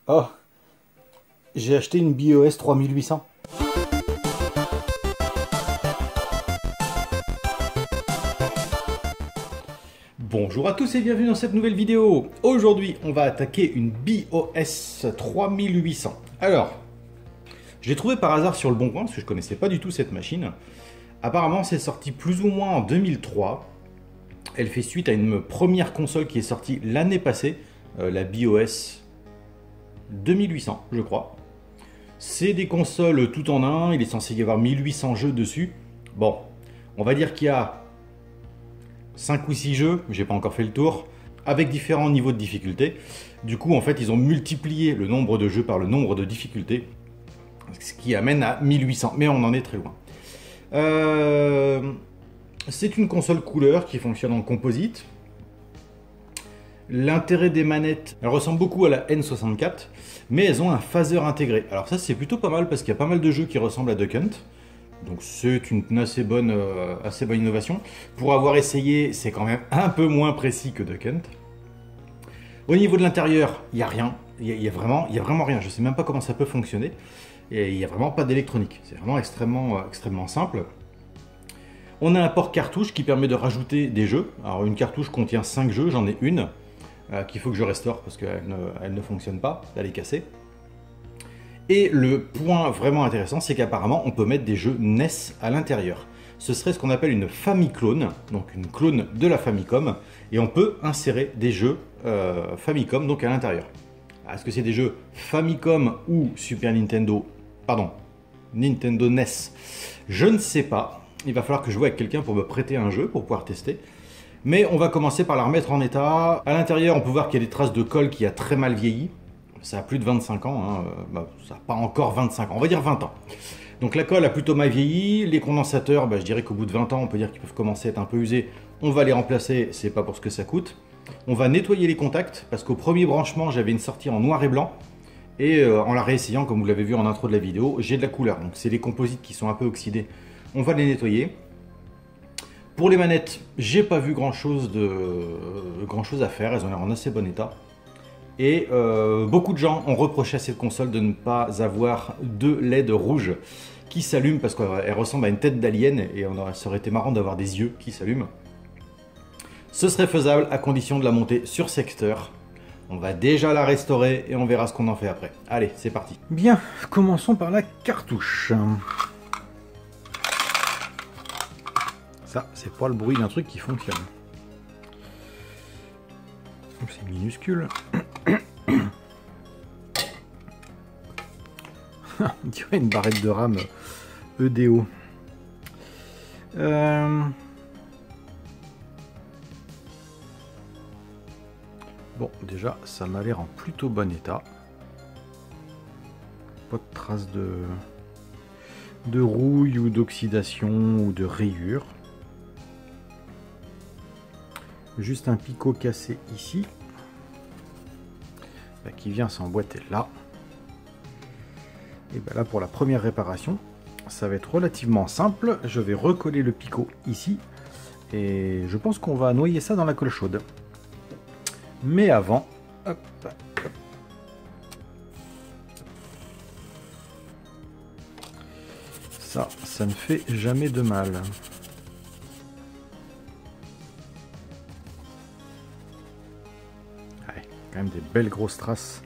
Oh, j'ai acheté une BIOS 3800. Bonjour à tous et bienvenue dans cette nouvelle vidéo. Aujourd'hui, on va attaquer une BIOS 3800. Alors, je l'ai trouvé par hasard sur le bon coin parce que je connaissais pas du tout cette machine. Apparemment, c'est sorti plus ou moins en 2003. Elle fait suite à une première console qui est sortie l'année passée, la BIOS 2800, je crois. C'est des consoles tout en un, il est censé y avoir 1800 jeux dessus. Bon, on va dire qu'il y a 5 ou 6 jeux, j'ai pas encore fait le tour, avec différents niveaux de difficulté. Du coup, en fait, ils ont multiplié le nombre de jeux par le nombre de difficultés, ce qui amène à 1800, mais on en est très loin. C'est une console couleur qui fonctionne en composite. L'intérêt des manettes, elles ressemblent beaucoup à la N64, mais elles ont un phaser intégré. Alors ça, c'est plutôt pas mal parce qu'il y a pas mal de jeux qui ressemblent à Duck Hunt. Donc c'est une assez bonne innovation. Pour avoir essayé, c'est quand même un peu moins précis que Duck Hunt. Au niveau de l'intérieur, il n'y a rien. Il y a vraiment rien. Je ne sais même pas comment ça peut fonctionner. Et il n'y a vraiment pas d'électronique. C'est vraiment extrêmement simple. On a un port cartouche qui permet de rajouter des jeux. Alors une cartouche contient 5 jeux, j'en ai une qu'il faut que je restaure parce qu'elle ne fonctionne pas, elle est cassée. Et le point vraiment intéressant, c'est qu'apparemment on peut mettre des jeux NES à l'intérieur. Ce serait ce qu'on appelle une Famiclone, donc une clone de la Famicom, et on peut insérer des jeux Famicom donc à l'intérieur. Est-ce que c'est des jeux Famicom ou Super Nintendo, pardon, Nintendo NES? Je ne sais pas. Il va falloir que je voie avec quelqu'un pour me prêter un jeu pour pouvoir tester. Mais on va commencer par la remettre en état. À l'intérieur, on peut voir qu'il y a des traces de colle qui a très mal vieilli. Ça a plus de 25 ans, hein. Ça n'a pas encore 25 ans, on va dire 20 ans. Donc la colle a plutôt mal vieilli. Les condensateurs, je dirais qu'au bout de 20 ans, on peut dire qu'ils peuvent commencer à être un peu usés. On va les remplacer, c'est pas pour ce que ça coûte. On va nettoyer les contacts, parce qu'au premier branchement, j'avais une sortie en noir et blanc. Et en la réessayant, comme vous l'avez vu en intro de la vidéo, j'ai de la couleur. Donc c'est les composites qui sont un peu oxydés. On va les nettoyer. Pour les manettes, j'ai pas vu grand chose à faire, elles ont l'air en assez bon état. Et beaucoup de gens ont reproché à cette console de ne pas avoir de LED rouge qui s'allument parce qu'elle ressemble à une tête d'alien et ça aurait été marrant d'avoir des yeux qui s'allument. Ce serait faisable à condition de la monter sur secteur. On va déjà la restaurer et on verra ce qu'on en fait après. Allez, c'est parti. Bien, commençons par la cartouche. Ça, c'est pas le bruit d'un truc qui fonctionne. C'est minuscule. On dirait une barrette de RAM EDO. Bon, déjà, ça m'a l'air en plutôt bon état. Pas de traces de rouille ou d'oxydation ou de rayures. Juste un picot cassé ici. Qui vient s'emboîter là. Et là pour la première réparation, ça va être relativement simple. Je vais recoller le picot ici. Et je pense qu'on va noyer ça dans la colle chaude. Mais avant, hop, hop. Ça ne fait jamais de mal. Quand même des belles grosses traces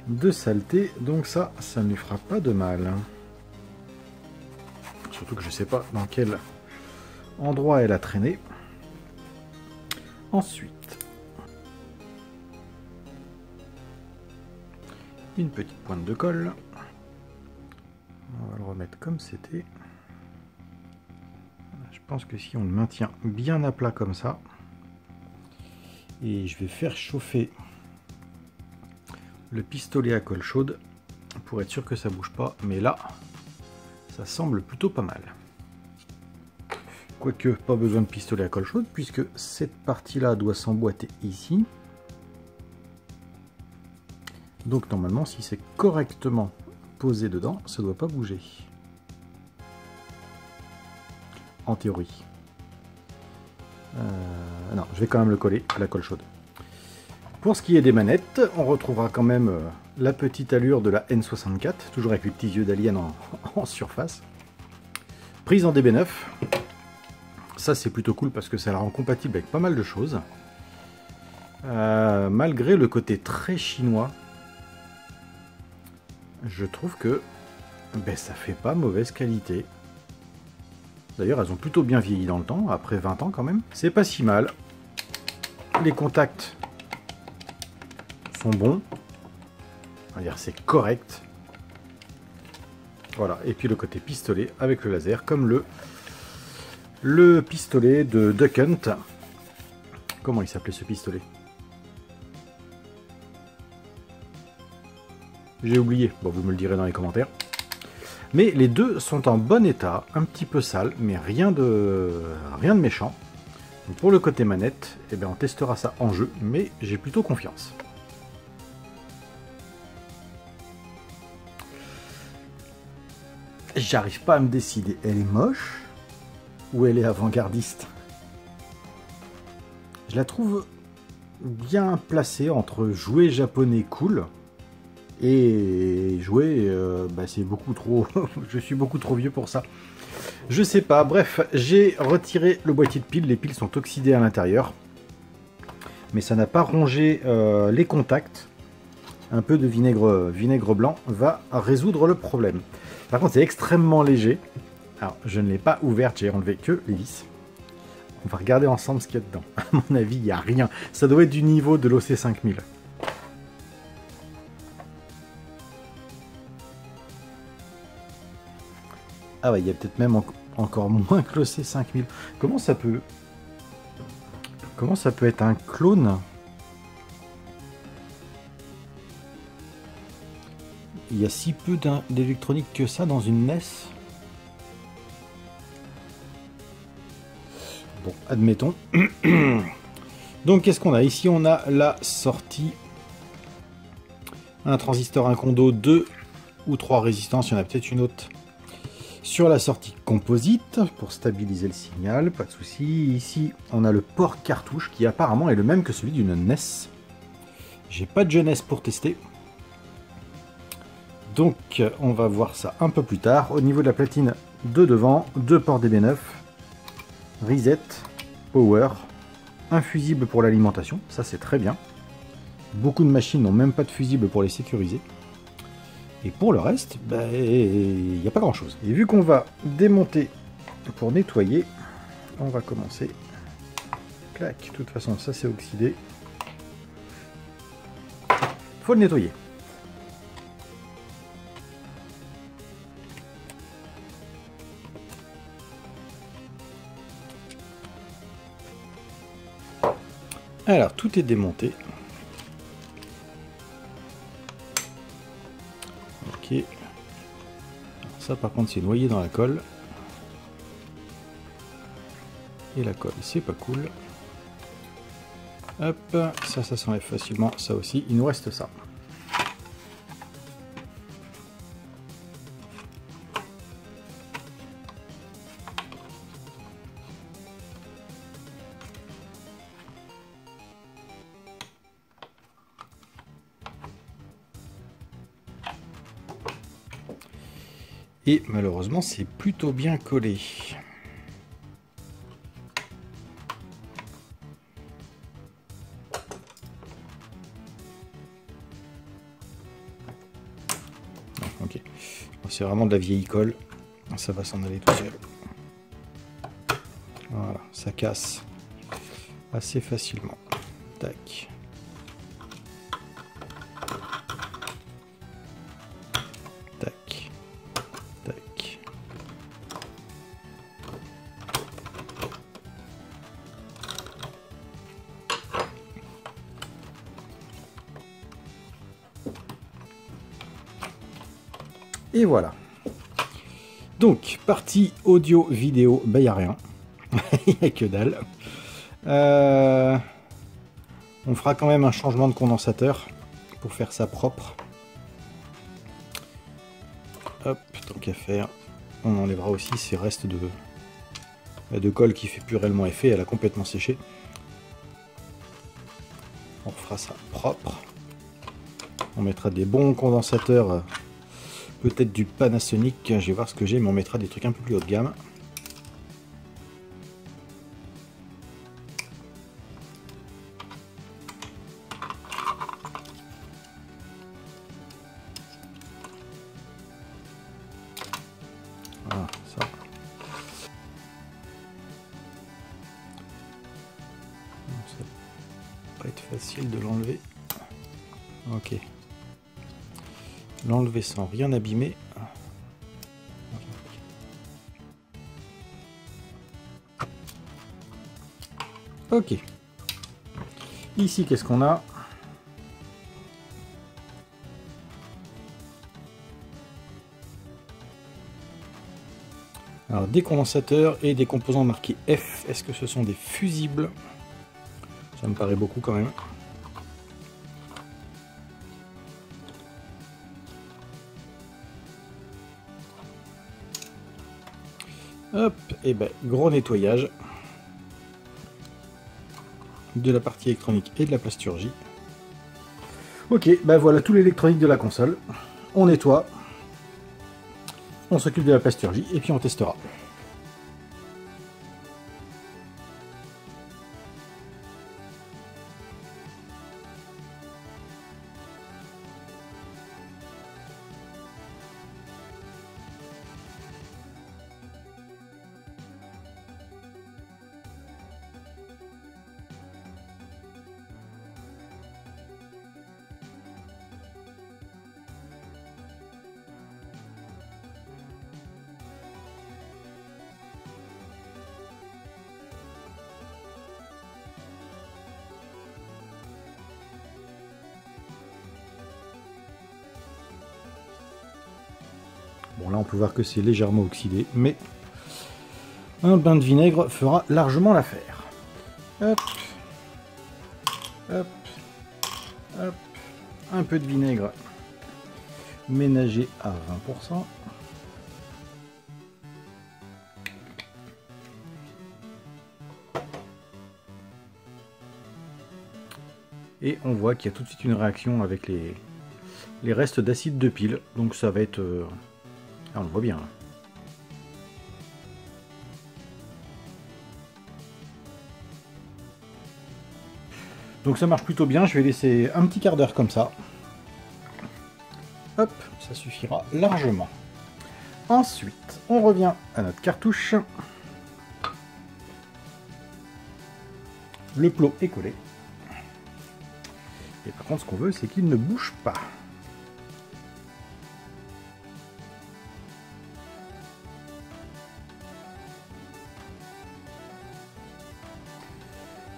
de saleté, donc ça ne lui fera pas de mal. Surtout que je sais pas dans quel endroit elle a traîné. Ensuite, une petite pointe de colle. On va le remettre comme c'était. Je pense que si on le maintient bien à plat comme ça, et je vais faire chauffer le pistolet à colle chaude pour être sûr que ça bouge pas, mais là ça semble plutôt pas mal. Quoique pas besoin de pistolet à colle chaude puisque cette partie là doit s'emboîter ici. Donc normalement si c'est correctement posé dedans, ça doit pas bouger. En théorie. Non, je vais quand même le coller à la colle chaude. Pour ce qui est des manettes, on retrouvera quand même la petite allure de la N64, toujours avec les petits yeux d'alien en surface. Prise en DB9. Ça c'est plutôt cool parce que ça la rend compatible avec pas mal de choses. Malgré le côté très chinois, je trouve que ça fait pas mauvaise qualité. D'ailleurs, elles ont plutôt bien vieilli dans le temps, après 20 ans quand même. C'est pas si mal. Les contacts sont bons. On va dire c'est correct. Voilà, et puis le côté pistolet avec le laser, comme le pistolet de Duck Hunt. Comment il s'appelait ce pistolet? J'ai oublié, bon vous me le direz dans les commentaires. Mais les deux sont en bon état, un petit peu sale, mais rien de méchant. Donc pour le côté manette, eh bien on testera ça en jeu, mais j'ai plutôt confiance. J'arrive pas à me décider, elle est moche ou elle est avant-gardiste? Je la trouve bien placée entre jouet japonais cool et jouer, c'est beaucoup trop... je suis beaucoup trop vieux pour ça. Je sais pas, bref, j'ai retiré le boîtier de piles, les piles sont oxydées à l'intérieur. Mais ça n'a pas rongé les contacts. Un peu de vinaigre blanc va résoudre le problème. Par contre, c'est extrêmement léger. Alors, je ne l'ai pas ouverte, j'ai enlevé que les vis. On va regarder ensemble ce qu'il y a dedans. À mon avis, il n'y a rien. Ça doit être du niveau de l'OC5000. Ah ouais, il y a peut-être même encore moins que l'OC5000. Comment ça peut être un clone? Il y a si peu d'électronique que ça dans une NES. Bon, admettons. Donc, qu'est-ce qu'on a? Ici, on a la sortie. Un transistor, un condo, 2 ou 3 résistances. Il y en a peut-être une autre. Sur la sortie composite, pour stabiliser le signal, pas de souci. Ici, on a le port cartouche, qui apparemment est le même que celui d'une NES. J'ai pas de jeunesse pour tester. Donc, on va voir ça un peu plus tard. Au niveau de la platine de devant, 2 ports DB9, reset, power, un fusible pour l'alimentation, ça c'est très bien. Beaucoup de machines n'ont même pas de fusible pour les sécuriser. Et pour le reste, il n'y a pas grand chose. Et vu qu'on va démonter pour nettoyer, on va commencer. Clac, de toute façon ça c'est oxydé. Faut le nettoyer. Alors, tout est démonté. Ok. Alors, ça, par contre, c'est noyé dans la colle. Et la colle, c'est pas cool. Hop, ça s'enlève facilement. Ça aussi, il nous reste ça. Et malheureusement, c'est plutôt bien collé. Ok, c'est vraiment de la vieille colle. Ça va s'en aller tout seul. Voilà, ça casse assez facilement. Tac. Et voilà. Donc, partie audio, vidéo, il n'y a rien. Il n'y a que dalle. On fera quand même un changement de condensateur pour faire ça propre. Hop, tant qu'à faire. On enlèvera aussi ces restes de colle qui fait plus réellement effet. Elle a complètement séché. On fera ça propre. On mettra des bons condensateurs, peut-être du Panasonic. Je vais voir ce que j'ai, mais on mettra des trucs un peu plus haut de gamme. Voilà, ça. Ça va pas être facile de l'enlever. Ok. L'enlever sans rien abîmer. Ok. Ici, qu'est-ce qu'on a? Alors, des condensateurs et des composants marqués F. Est-ce que ce sont des fusibles? Ça me paraît beaucoup quand même. Hop, et ben gros nettoyage de la partie électronique et de la plasturgie. Ok, ben voilà tout l'électronique de la console. On nettoie, on s'occupe de la plasturgie et puis on testera. Bon, là on peut voir que c'est légèrement oxydé, mais un bain de vinaigre fera largement l'affaire. Hop, hop, hop, un peu de vinaigre ménagé à 20%. Et on voit qu'il y a tout de suite une réaction avec les restes d'acide de pile, donc ça va être... Ah, on le voit bien. Donc ça marche plutôt bien, je vais laisser un petit quart d'heure comme ça. Hop, ça suffira largement. Ensuite, on revient à notre cartouche. Le plot est collé. Et par contre, ce qu'on veut, c'est qu'il ne bouge pas.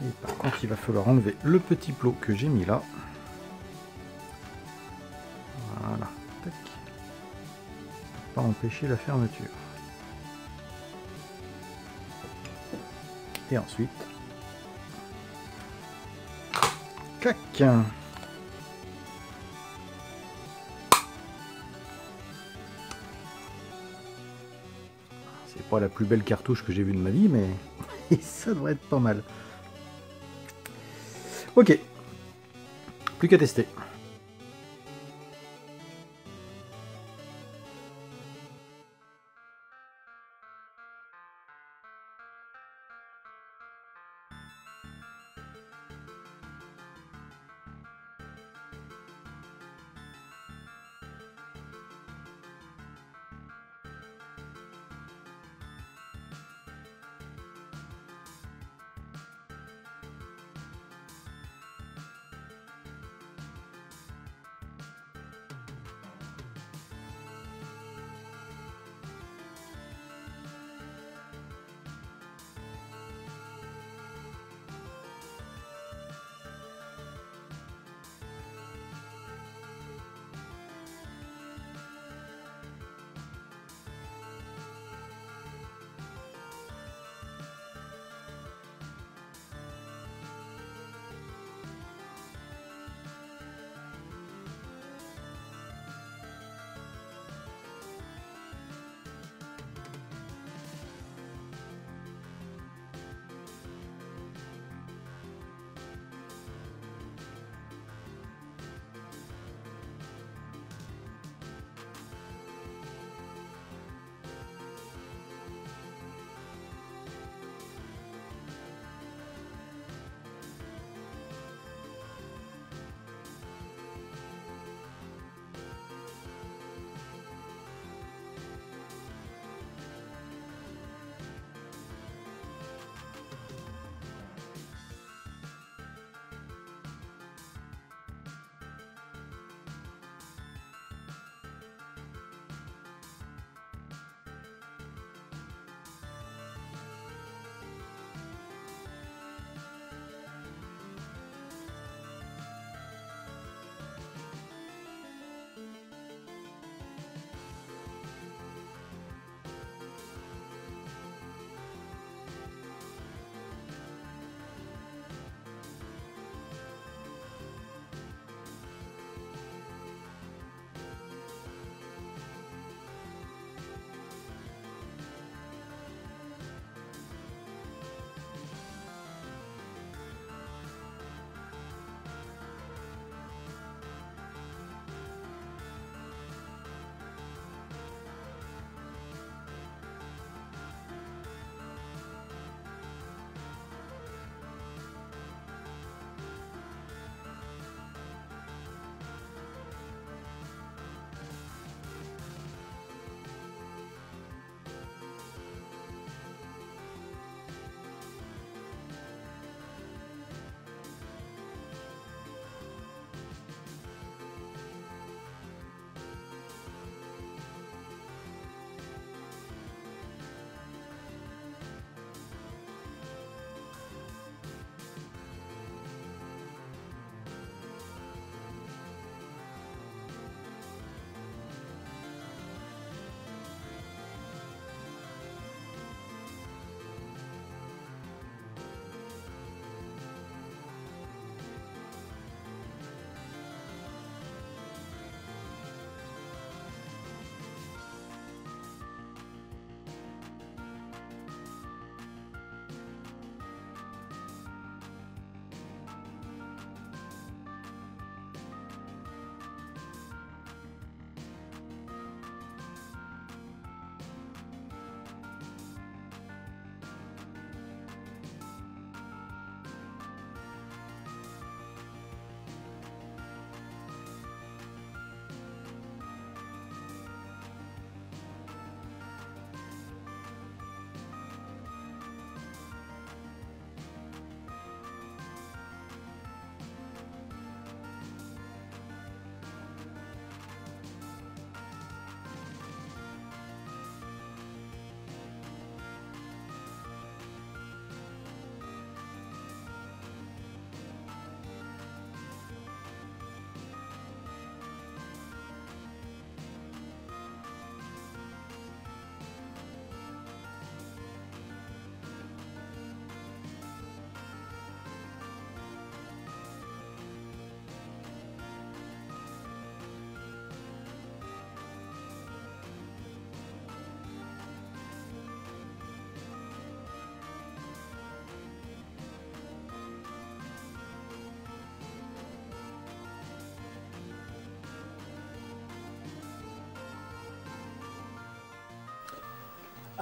Et par contre, il va falloir enlever le petit plot que j'ai mis là. Voilà. Tac. Pas empêcher la fermeture. Et ensuite, clac. C'est pas la plus belle cartouche que j'ai vue de ma vie, mais ça devrait être pas mal. Ok, plus qu'à tester.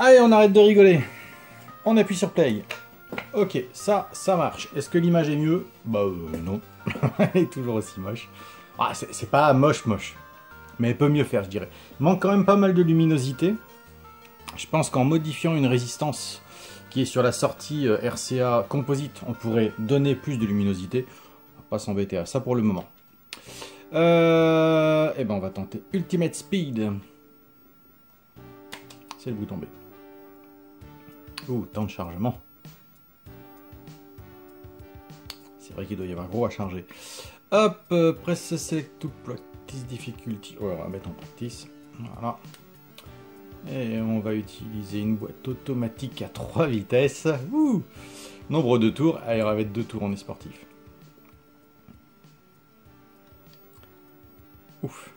Allez, on arrête de rigoler. On appuie sur play. Ok, ça marche. Est-ce que l'image est mieux? Bah non. Elle est toujours aussi moche. Ah, c'est pas moche. Mais elle peut mieux faire, je dirais. Il manque quand même pas mal de luminosité. Je pense qu'en modifiant une résistance qui est sur la sortie RCA Composite, on pourrait donner plus de luminosité. On va pas s'embêter à ça pour le moment. Et ben on va tenter Ultimate Speed. C'est le bouton B. Ouh, temps de chargement. C'est vrai qu'il doit y avoir gros à charger. Hop, press select to practice difficulty. Oh, on va mettre en practice. Voilà. Et on va utiliser une boîte automatique à 3 vitesses. Ouh. Nombre de tours. Allez, on va mettre 2 tours, on est sportif. Ouf.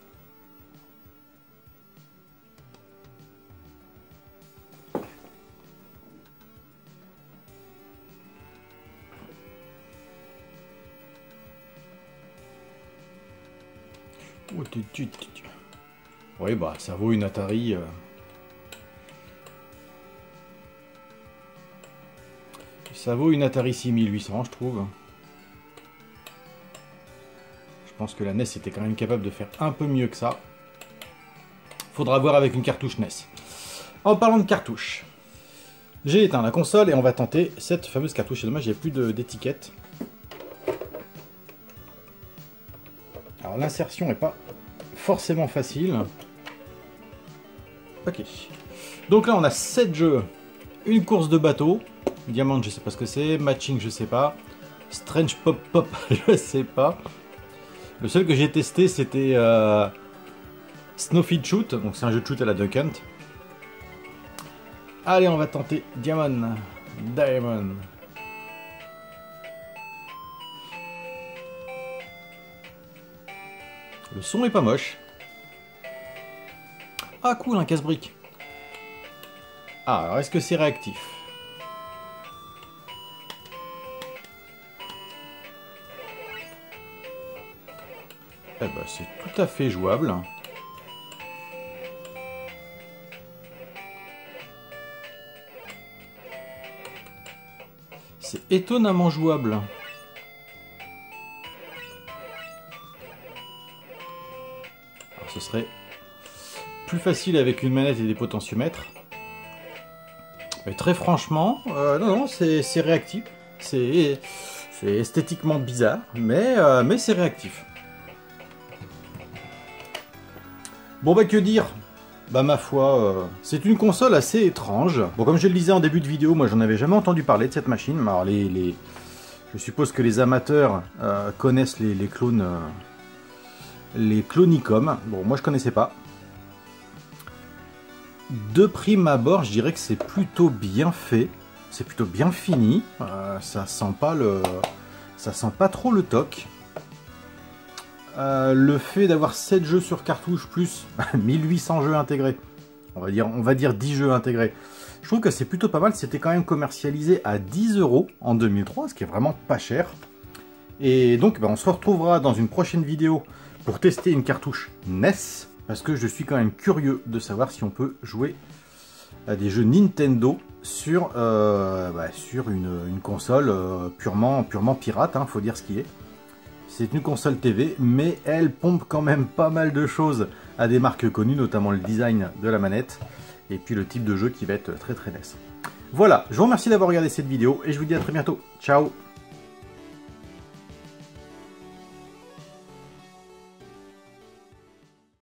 Oui, bah ça vaut une Atari. Ça vaut une Atari 6800, je trouve. Je pense que la NES était quand même capable de faire un peu mieux que ça. Faudra voir avec une cartouche NES. En parlant de cartouche, j'ai éteint la console et on va tenter cette fameuse cartouche. C'est dommage, il n'y a plus d'étiquette. Alors l'insertion n'est pas forcément facile. Ok. Donc là on a 7 jeux. Une course de bateau. Diamond, je sais pas ce que c'est. Matching, je sais pas. Strange Pop Pop, je sais pas. Le seul que j'ai testé c'était Snowfield Shoot. Donc c'est un jeu de shoot à la Duck Hunt. Allez, on va tenter Diamond. Le son est pas moche. Ah cool, un casse-brique. Ah, alors est-ce que c'est réactif? Eh ben, c'est tout à fait jouable. C'est étonnamment jouable. Ce serait plus facile avec une manette et des potentiomètres. Mais très franchement, non, c'est réactif. C'est esthétiquement bizarre, mais c'est réactif. Bon bah que dire? Bah ma foi, c'est une console assez étrange. Bon, comme je le disais en début de vidéo, moi j'en avais jamais entendu parler de cette machine. Alors je suppose que les amateurs connaissent les clones... les Clonicom. Bon, moi je connaissais pas. De prime abord, je dirais que c'est plutôt bien fait. C'est plutôt bien fini. Ça sent pas trop le toc. Le fait d'avoir 7 jeux sur cartouche plus 1800 jeux intégrés. On va dire 10 jeux intégrés. Je trouve que c'est plutôt pas mal. C'était quand même commercialisé à 10 € en 2003, ce qui est vraiment pas cher. Et donc, on se retrouvera dans une prochaine vidéo pour tester une cartouche NES, parce que je suis quand même curieux de savoir si on peut jouer à des jeux Nintendo sur une console purement pirate, hein, faut dire ce qui est. C'est une console TV, mais elle pompe quand même pas mal de choses à des marques connues, notamment le design de la manette, et puis le type de jeu qui va être très NES. Voilà, je vous remercie d'avoir regardé cette vidéo, et je vous dis à très bientôt. Ciao!